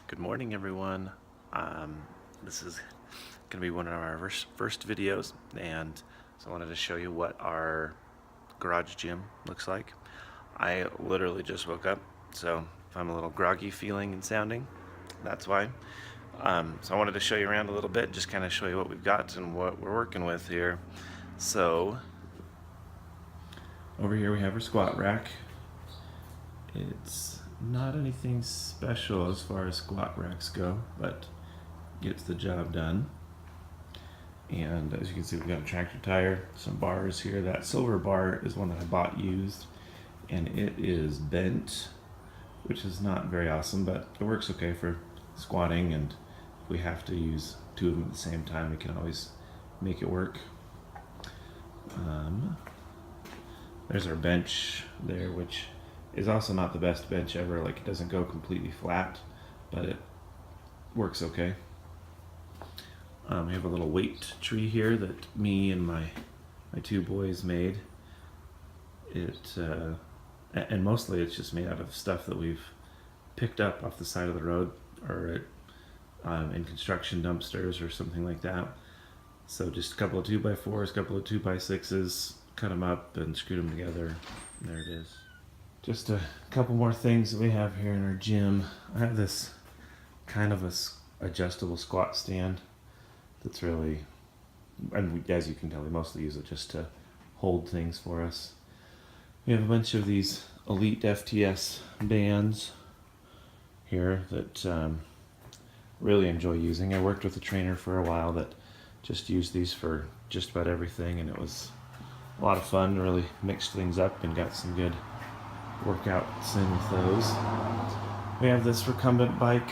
Good morning, everyone. This is going to be one of our first videos, and so I wanted to show you what our garage gym looks like. I literally just woke up, so if I'm a little groggy feeling and sounding, that's why. So I wanted to show you around a little bit, just kind of show you what we've got and what we're working with here. So over here we have our squat rack. It's not anything special as far as squat racks go, but gets the job done. And as you can see, we've got a tractor tire, some bars here. That silver bar is one that I bought used, and it is bent, which is not very awesome, but it works okay for squatting, and if we have to use two of them at the same time, we can always make it work. There's our bench there, which is also not the best bench ever. Like, it doesn't go completely flat, but it works okay. We have a little weight tree here that me and my two boys made. And mostly it's just made out of stuff that we've picked up off the side of the road or in construction dumpsters or something like that. So just a couple of 2x4s, a couple of 2x6s, cut them up and screwed them together. There it is. Just a couple more things that we have here in our gym. I have this kind of adjustable squat stand that's really, and as you can tell, we mostly use it just to hold things for us. We have a bunch of these Elite FTS bands here that really enjoy using. I worked with a trainer for a while that just used these for just about everything, and it was a lot of fun. Really mixed things up and got some good workouts in with those. We have this recumbent bike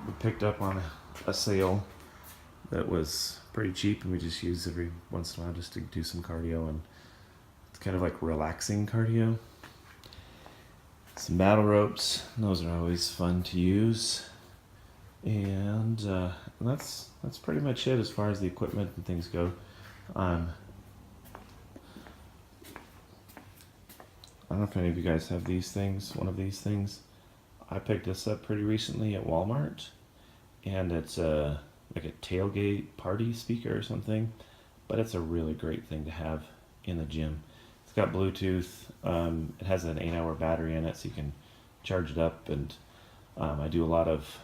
we picked up on a sale that was pretty cheap, and we just use every once in a while just to do some cardio, and it's kind of like relaxing cardio. Some battle ropes, those are always fun to use, and that's pretty much it as far as the equipment and things go. I don't know if any of you guys have these things, one of these things. I picked this up pretty recently at Walmart, and it's like a tailgate party speaker or something, but it's a really great thing to have in the gym. It's got Bluetooth, it has an 8-hour battery in it, so you can charge it up, and I do a lot of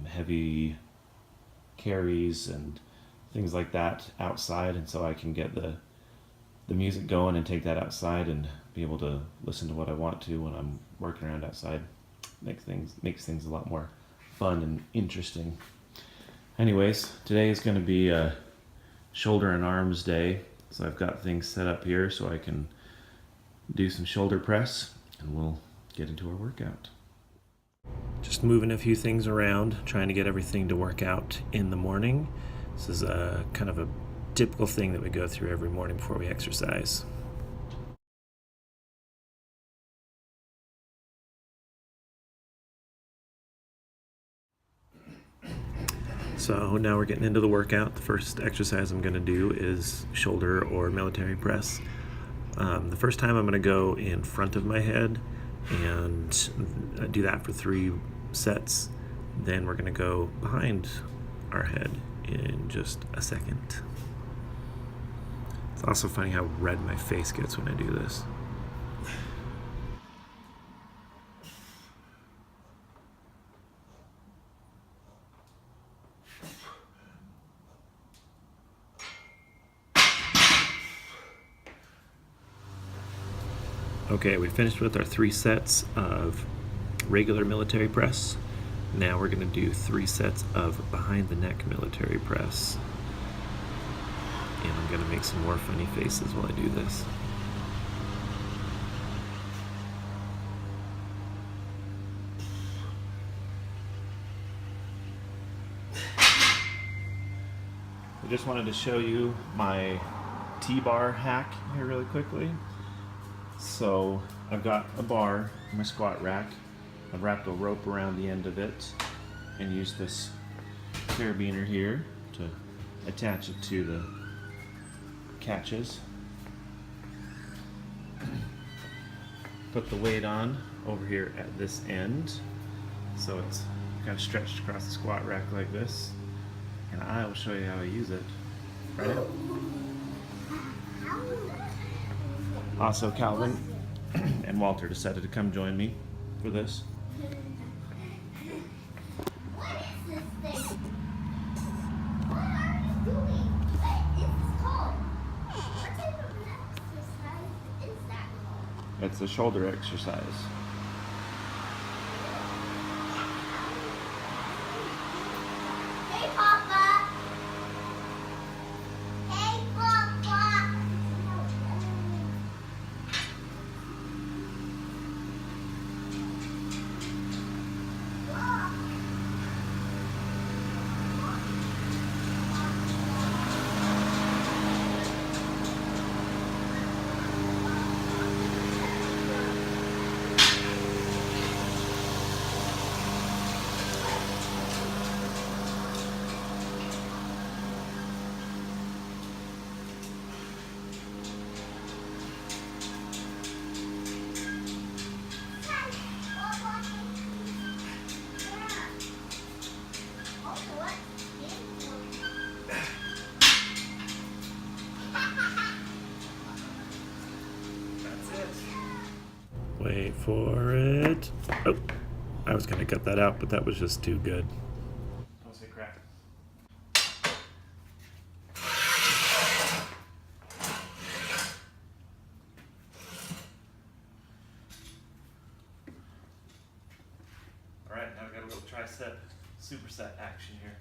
heavy carries and things like that outside, and so I can get the music going and take that outside and be able to listen to what I want to when I'm working around outside. Makes things a lot more fun and interesting. Anyways, today is going to be a shoulder and arms day, so I've got things set up here so I can do some shoulder press, and we'll get into our workout. Just moving a few things around, trying to get everything to work out in the morning. This is a kind of a typical thing that we go through every morning before we exercise. So now we're getting into the workout. The first exercise I'm going to do is shoulder or military press. The first time I'm going to go in front of my head and do that for 3 sets. Then we're going to go behind our head in just a second. It's also funny how red my face gets when I do this. Okay, we finished with our 3 sets of regular military press. Now we're going to do 3 sets of behind the neck military press. And I'm going to make some more funny faces while I do this. I just wanted to show you my T-bar hack here really quickly. So I've got a bar in my squat rack. I've wrapped a rope around the end of it and used this carabiner here to attach it to the catches. Put the weight on over here at this end, so it's got it stretched across the squat rack like this, and I will show you how I use it right now. Also, Calvin and Walter decided to come join me for this. What is this thing? What are you doing? What is this called? What type of an exercise is that called? It's a shoulder exercise. Hey, Papa. Hey, Papa. Wait for it. Oh, I was gonna cut that out, but that was just too good. Don't say crap. All right, now we got a little tricep superset action here.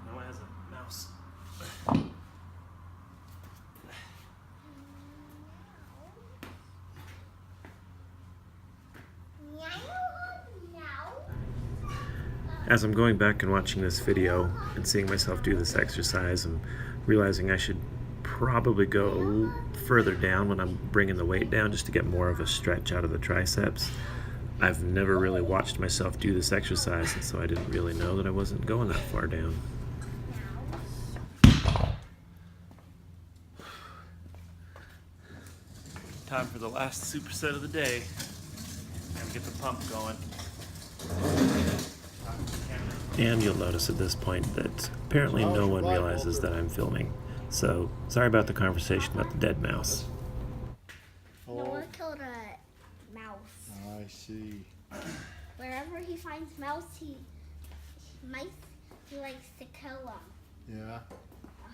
Now it has a mouse. As I'm going back and watching this video and seeing myself do this exercise, I'm realizing I should probably go further down when I'm bringing the weight down just to get more of a stretch out of the triceps. I've never really watched myself do this exercise, and so I didn't really know that I wasn't going that far down. Time for the last superset of the day. Gotta get the pump going. And you'll notice at this point that apparently no one realizes that I'm filming. So, sorry about the conversation about the dead mouse. No one killed a mouse. I see. Wherever he finds mouse, he likes to kill them. Yeah.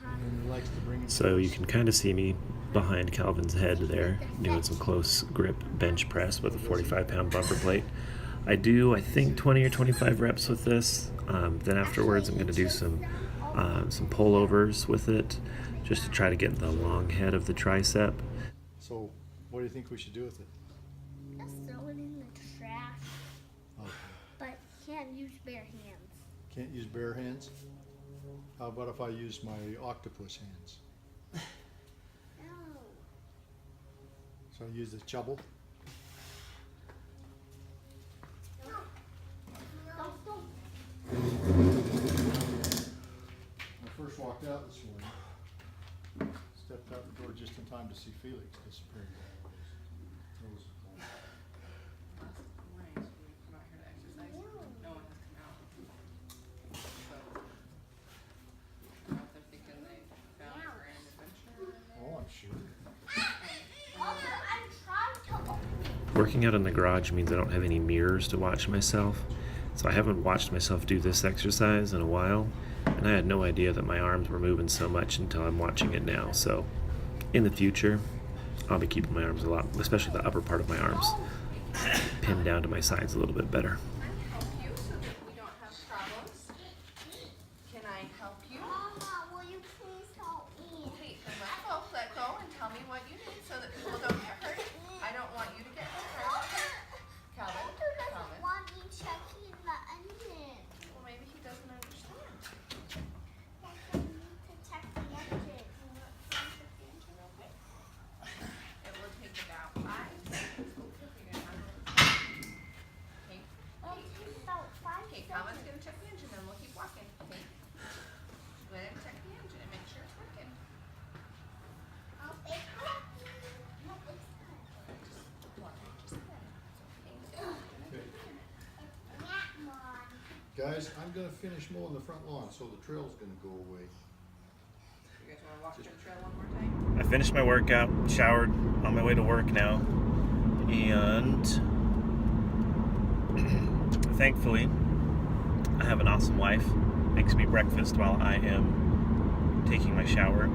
And he likes to bring him. So you can kind of see me behind Calvin's head there, doing some close grip bench press with a 45-pound bumper plate. I do, I think, 20 or 25 reps with this. Then afterwards, I'm going to do some pullovers with it, just to try to get the long head of the tricep. So, what do you think we should do with it? Just throw it in the trash. Okay. But can't use bare hands. Can't use bare hands? How about if I use my octopus hands? No. So I use the shovel? I first walked out this morning, stepped out the door just in time to see Felix disappear. Oh, I'm sure. Working out in the garage means I don't have any mirrors to watch myself, so I haven't watched myself do this exercise in a while, And I had no idea that my arms were moving so much until I'm watching it now. So in the future, I'll be keeping my arms a lot, especially the upper part of my arms, pinned down to my sides a little bit better. Can I help you so that we don't have problems? Can I help you? Mama, will you please help me? Please, then let go and tell me what you need so that people don't get hurt. I don't want you to get hurt. Calvin, Walter doesn't Calvin. want me checking the engine. Well, maybe he doesn't understand. Yes, I need to check the engine. It will take about 5 seconds. Okay. It'll take about 5 Okay, seconds. Calvin's gonna check the engine and we'll keep walking. Okay. Go ahead and check the engine and make sure it's working. Oh, it's working. No, it's not. Just walk it, just a minute. It's okay. Okay. That one. Guys, I'm gonna finish mowing the front lawn, so the trail's gonna go away. You guys wanna walk the trail one more time? I finished my workout, showered, on my way to work now, and thankfully, I have an awesome wife. Makes me breakfast while I am taking my shower.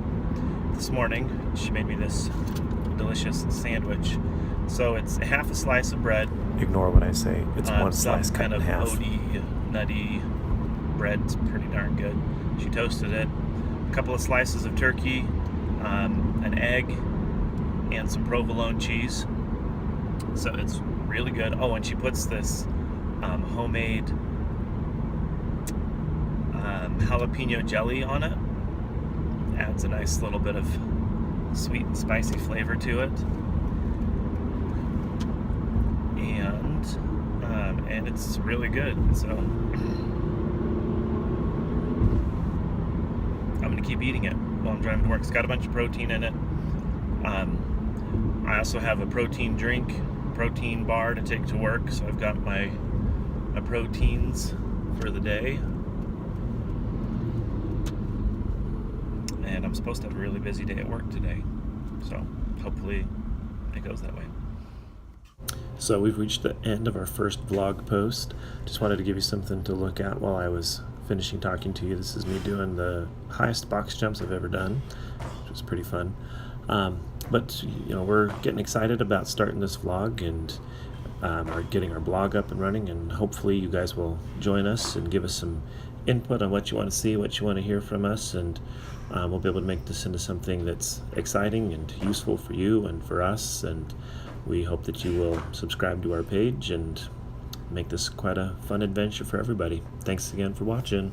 This morning, she made me this delicious sandwich. So it's half a slice of bread. Ignore what I say. It's one some slice cut kind in of half. oaty, nutty bread's pretty darn good. She toasted it. A couple of slices of turkey, an egg, and some provolone cheese. So it's really good. Oh, and she puts this homemade jalapeno jelly on it. Adds a nice little bit of sweet and spicy flavor to it. And it's really good. So I'm gonna keep eating it while I'm driving to work. It's got a bunch of protein in it. I also have a protein bar to take to work. So I've got my proteins for the day. And I'm supposed to have a really busy day at work today. So hopefully it goes that way. So we've reached the end of our first vlog post. Just wanted to give you something to look at while I was finishing talking to you. This is me doing the highest box jumps I've ever done, which was pretty fun. But you know, we're getting excited about starting this vlog and getting our blog up and running, and hopefully you guys will join us and give us some input on what you want to see, what you want to hear from us, and we'll be able to make this into something that's exciting and useful for you and for us. And we hope that you will subscribe to our page and make this quite a fun adventure for everybody. Thanks again for watching.